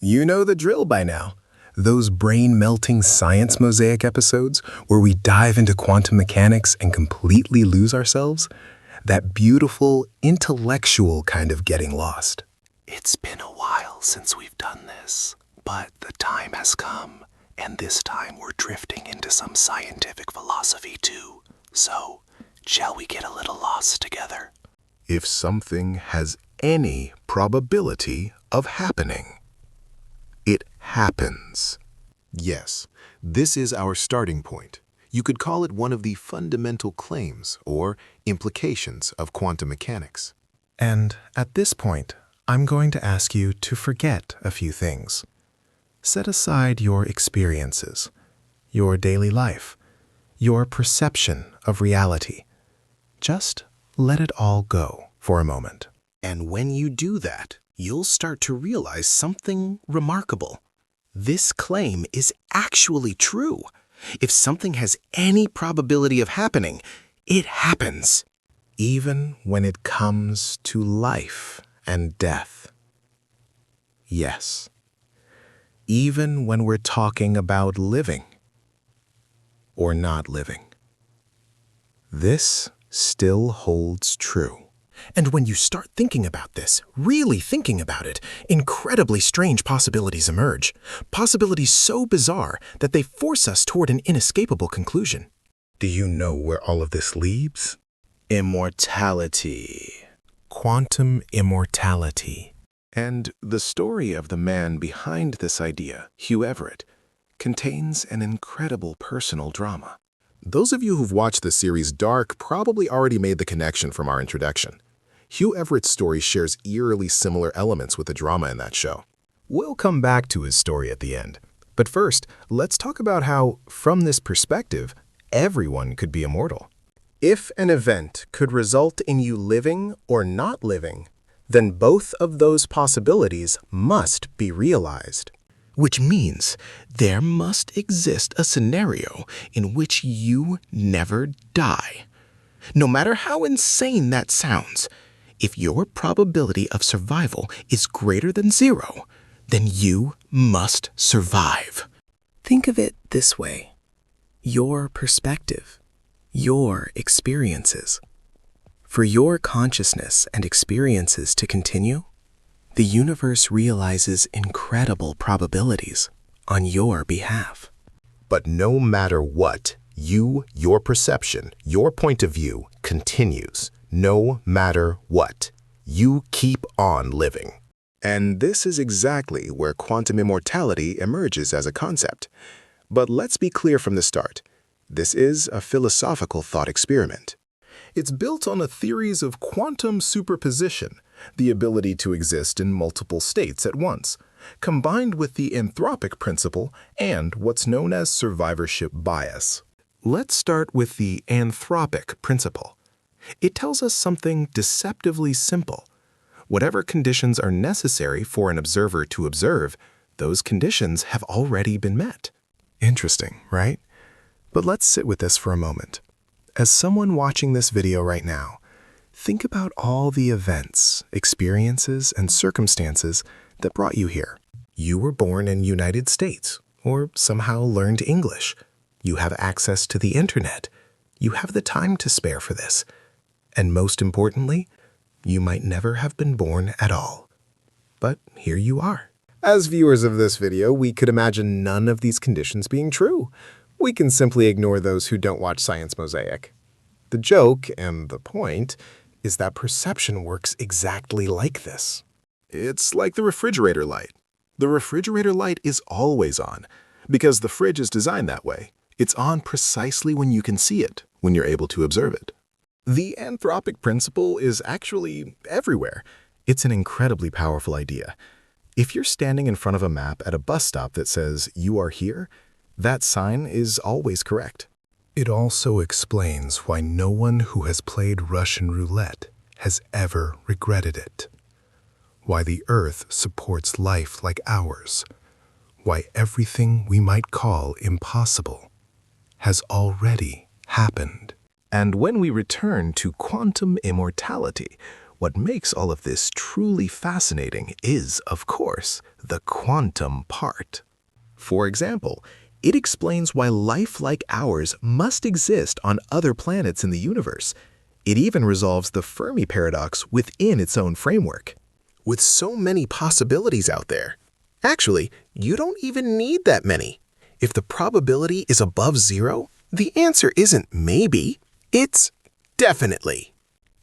You know the drill by now. Those brain-melting ScienceMosaic episodes where we dive into quantum mechanics and completely lose ourselves? That beautiful, intellectual kind of getting lost. It's been a while since we've done this, but the time has come, and this time we're drifting into some scientific philosophy too. So, shall we get a little lost together? If something has any probability of happening, it happens. Yes, this is our starting point. You could call it one of the fundamental claims or implications of quantum mechanics. And at this point, I'm going to ask you to forget a few things. Set aside your experiences, your daily life, your perception of reality. Just let it all go for a moment. And when you do that, you'll start to realize something remarkable. This claim is actually true. If something has any probability of happening, it happens. Even when it comes to life and death. Yes. Even when we're talking about living or not living. This still holds true. And when you start thinking about this, really thinking about it, incredibly strange possibilities emerge. Possibilities so bizarre that they force us toward an inescapable conclusion. Do you know where all of this leads? Immortality. Quantum immortality. And the story of the man behind this idea, Hugh Everett, contains an incredible personal drama. Those of you who've watched the series Dark probably already made the connection from our introduction. Hugh Everett's story shares eerily similar elements with the drama in that show. We'll come back to his story at the end. But first, let's talk about how, from this perspective, everyone could be immortal. If an event could result in you living or not living, then both of those possibilities must be realized. Which means there must exist a scenario in which you never die. No matter how insane that sounds, if your probability of survival is greater than 0, then you must survive. Think of it this way. Your perspective, your experiences. For your consciousness and experiences to continue, the universe realizes incredible probabilities on your behalf. But no matter what, your perception, your point of view continues. No matter what, you keep on living. And this is exactly where quantum immortality emerges as a concept. But let's be clear from the start. This is a philosophical thought experiment. It's built on a theories of quantum superposition, the ability to exist in multiple states at once, combined with the anthropic principle and what's known as survivorship bias. Let's start with the anthropic principle. It tells us something deceptively simple. Whatever conditions are necessary for an observer to observe, those conditions have already been met. Interesting, right? But let's sit with this for a moment. As someone watching this video right now, think about all the events, experiences, and circumstances that brought you here. You were born in the United States, or somehow learned English. You have access to the internet. You have the time to spare for this. And most importantly, you might never have been born at all. But here you are. As viewers of this video, we could imagine none of these conditions being true. We can simply ignore those who don't watch ScienceMosaic. The joke, and the point, is that perception works exactly like this. It's like the refrigerator light. The refrigerator light is always on, because the fridge is designed that way. It's on precisely when you can see it, when you're able to observe it. The anthropic principle is actually everywhere. It's an incredibly powerful idea. If you're standing in front of a map at a bus stop that says, "You are here," that sign is always correct. It also explains why no one who has played Russian roulette has ever regretted it. Why the Earth supports life like ours. Why everything we might call impossible has already happened. And when we return to quantum immortality, What makes all of this truly fascinating is, of course, the quantum part. For example, it explains why life like ours must exist on other planets in the universe. It even resolves the Fermi paradox within its own framework. With so many possibilities out there, actually, you don't even need that many. If the probability is above zero, the answer isn't maybe, it's definitely.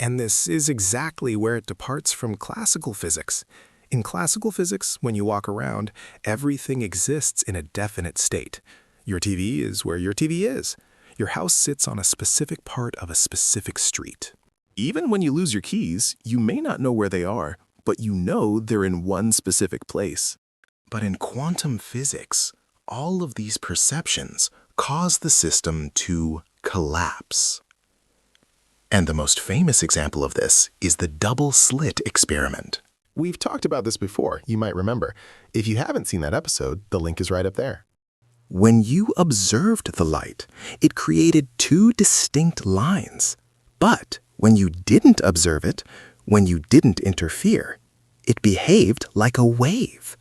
And this is exactly where it departs from classical physics. In classical physics, when you walk around, everything exists in a definite state. Your TV is where your TV is. Your house sits on a specific part of a specific street. Even when you lose your keys, you may not know where they are, but you know they're in one specific place. But in quantum physics, all of these perceptions cause the system to collapse. And the most famous example of this is the double-slit experiment. We've talked about this before, you might remember. If you haven't seen that episode, the link is right up there. When you observed the light, it created two distinct lines. But when you didn't observe it, when you didn't interfere, it behaved like a wave.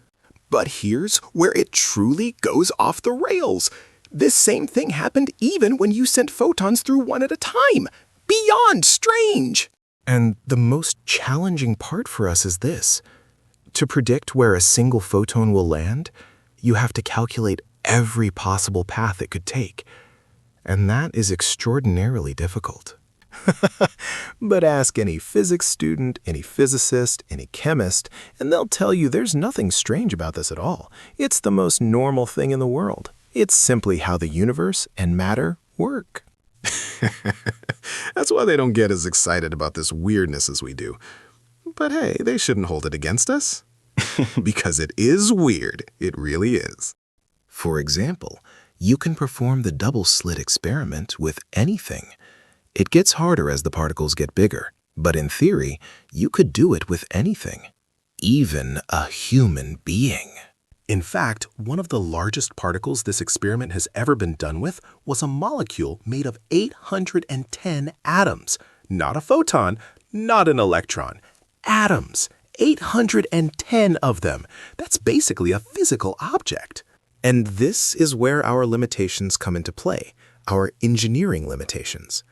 But here's where it truly goes off the rails. This same thing happened even when you sent photons through one at a time. Beyond strange! And the most challenging part for us is this. To predict where a single photon will land, you have to calculate every possible path it could take. And that is extraordinarily difficult. But ask any physics student, any physicist, any chemist, and they'll tell you there's nothing strange about this at all. It's the most normal thing in the world. It's simply how the universe and matter work. That's why they don't get as excited about this weirdness as we do. But hey, they shouldn't hold it against us. Because it is weird. It really is. For example, you can perform the double-slit experiment with anything. It gets harder as the particles get bigger, but in theory, you could do it with anything, even a human being. In fact, one of the largest particles this experiment has ever been done with was a molecule made of 810 atoms. Not a photon, not an electron. Atoms. 810 of them. That's basically a physical object. And this is where our limitations come into play, our engineering limitations.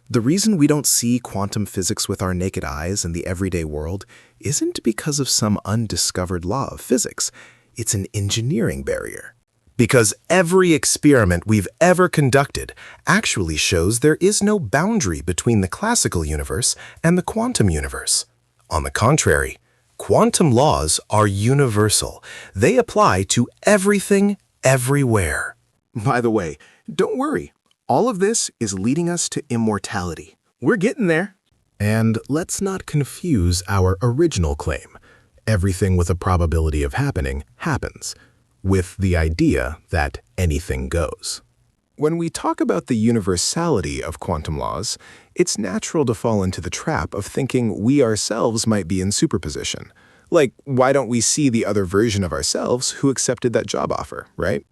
The reason we don't see quantum physics with our naked eyes in the everyday world isn't because of some undiscovered law of physics. It's an engineering barrier. Because every experiment we've ever conducted actually shows there is no boundary between the classical universe and the quantum universe. On the contrary, quantum laws are universal. They apply to everything, everywhere. By the way, don't worry. All of this is leading us to immortality. We're getting there. And let's not confuse our original claim. Everything with a probability of happening happens, with the idea that anything goes. When we talk about the universality of quantum laws, it's natural to fall into the trap of thinking we ourselves might be in superposition. Like, why don't we see the other version of ourselves who accepted that job offer, right?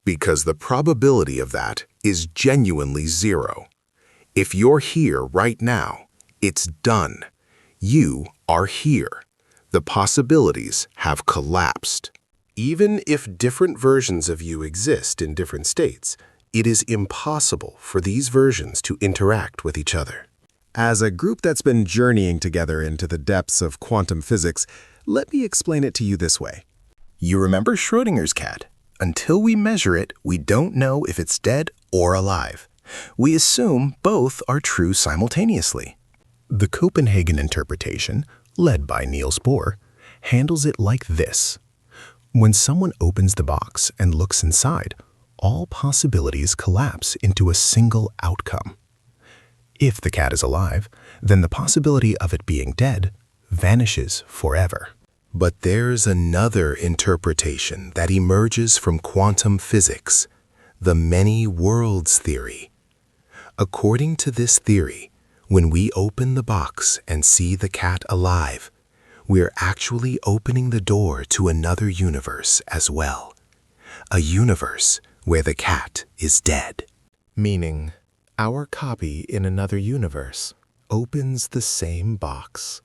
Because the probability of that is genuinely zero. If you're here right now, it's done. You are here. The possibilities have collapsed. Even if different versions of you exist in different states, it is impossible for these versions to interact with each other. As a group that's been journeying together into the depths of quantum physics, let me explain it to you this way. You remember Schrödinger's cat? Until we measure it, we don't know if it's dead or alive. We assume both are true simultaneously. The Copenhagen interpretation, led by Niels Bohr, handles it like this. When someone opens the box and looks inside, all possibilities collapse into a single outcome. If the cat is alive, then the possibility of it being dead vanishes forever. But there's another interpretation that emerges from quantum physics, the ManyWorlds theory. According to this theory, when we open the box and see the cat alive, we're actually opening the door to another universe as well. A universe where the cat is dead. Meaning, our copy in another universe opens the same box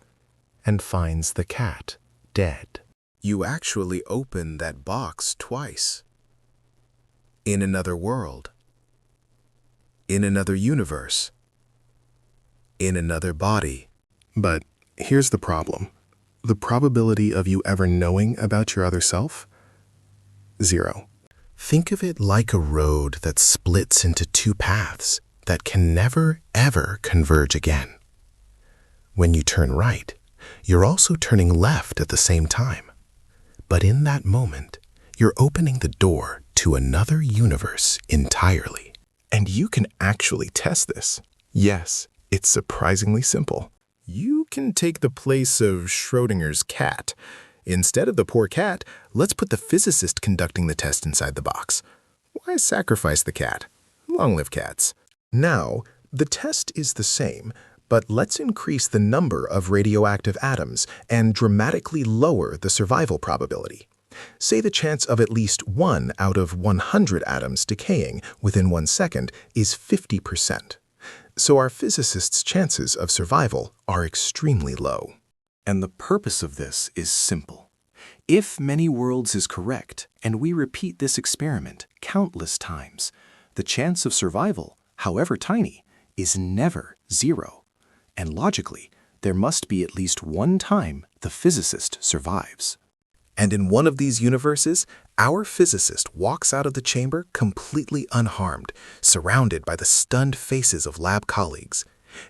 and finds the cat dead. You actually open that box twice. In another world. In another universe. In another body. But here's the problem. The probability of you ever knowing about your other self? 0. Think of it like a road that splits into two paths that can never, ever converge again. When you turn right, you're also turning left at the same time. But in that moment, you're opening the door to another universe entirely. And you can actually test this. Yes, it's surprisingly simple. You can take the place of Schrodinger's cat. Instead of the poor cat, let's put the physicist conducting the test inside the box. Why sacrifice the cat? Long live cats. Now, the test is the same, but let's increase the number of radioactive atoms and dramatically lower the survival probability. Say the chance of at least 1 out of 100 atoms decaying within 1 second is 50%. So our physicists' chances of survival are extremely low. And the purpose of this is simple. If ManyWorlds is correct, and we repeat this experiment countless times, the chance of survival, however tiny, is never 0. And logically, there must be at least one time the physicist survives. And in one of these universes, our physicist walks out of the chamber completely unharmed, surrounded by the stunned faces of lab colleagues.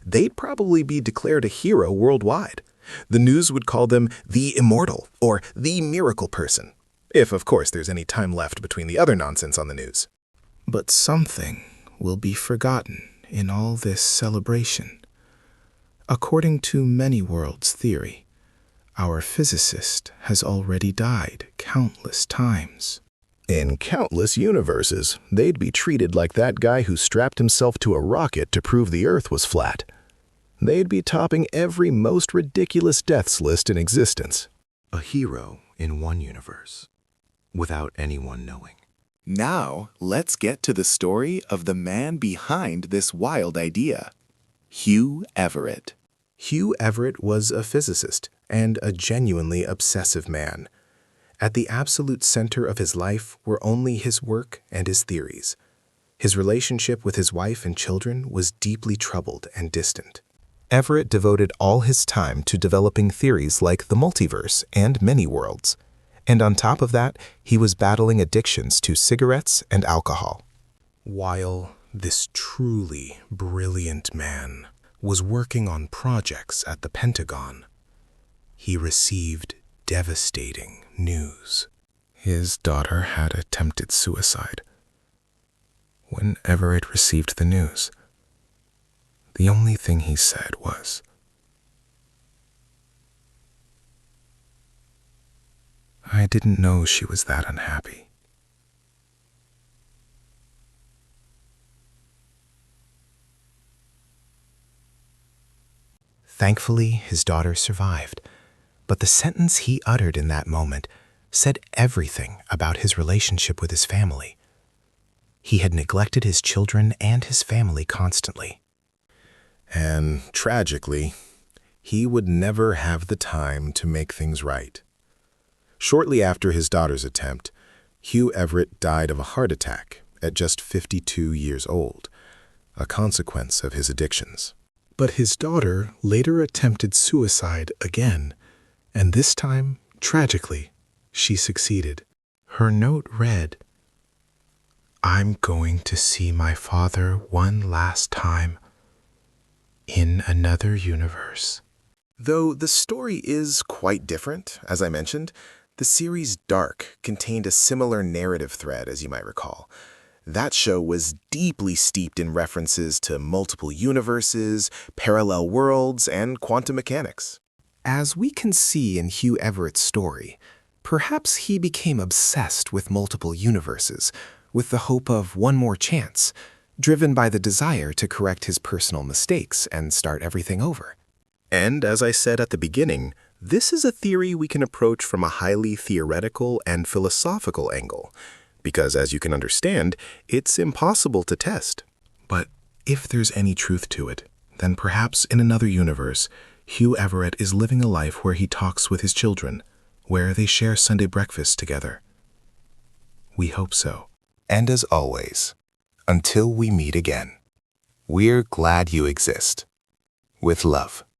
They'd probably be declared a hero worldwide. The news would call them the Immortal or the Miracle Person, if of course there's any time left between the other nonsense on the news. But something will be forgotten in all this celebration. According to ManyWorlds theory, our physicist has already died countless times. In countless universes, they'd be treated like that guy who strapped himself to a rocket to prove the Earth was flat. They'd be topping every most ridiculous deaths list in existence. A hero in one universe, without anyone knowing. Now, let's get to the story of the man behind this wild idea, Hugh Everett. Hugh Everett was a physicist and a genuinely obsessive man. At the absolute center of his life were only his work and his theories. His relationship with his wife and children was deeply troubled and distant. Everett devoted all his time to developing theories like the multiverse and ManyWorlds. And on top of that, he was battling addictions to cigarettes and alcohol. While this truly brilliant man was working on projects at the Pentagon, he received devastating news. His daughter had attempted suicide. When Everett received the news, the only thing he said was, "I didn't know she was that unhappy." Thankfully, his daughter survived, but the sentence he uttered in that moment said everything about his relationship with his family. He had neglected his children and his family constantly. And tragically, he would never have the time to make things right. Shortly after his daughter's attempt, Hugh Everett died of a heart attack at just 52 years old, a consequence of his addictions. But his daughter later attempted suicide again, and this time, tragically, she succeeded. Her note read, "I'm going to see my father one last time in another universe." Though the story is quite different, as I mentioned, the series Dark contained a similar narrative thread, as you might recall. That show was deeply steeped in references to multiple universes, parallel worlds, and quantum mechanics. As we can see in Hugh Everett's story, perhaps he became obsessed with multiple universes, with the hope of one more chance, driven by the desire to correct his personal mistakes and start everything over. And as I said at the beginning, this is a theory we can approach from a highly theoretical and philosophical angle, because as you can understand, it's impossible to test. But if there's any truth to it, then perhaps in another universe, Hugh Everett is living a life where he talks with his children, where they share Sunday breakfast together. We hope so. And as always, until we meet again, we're glad you exist. With love.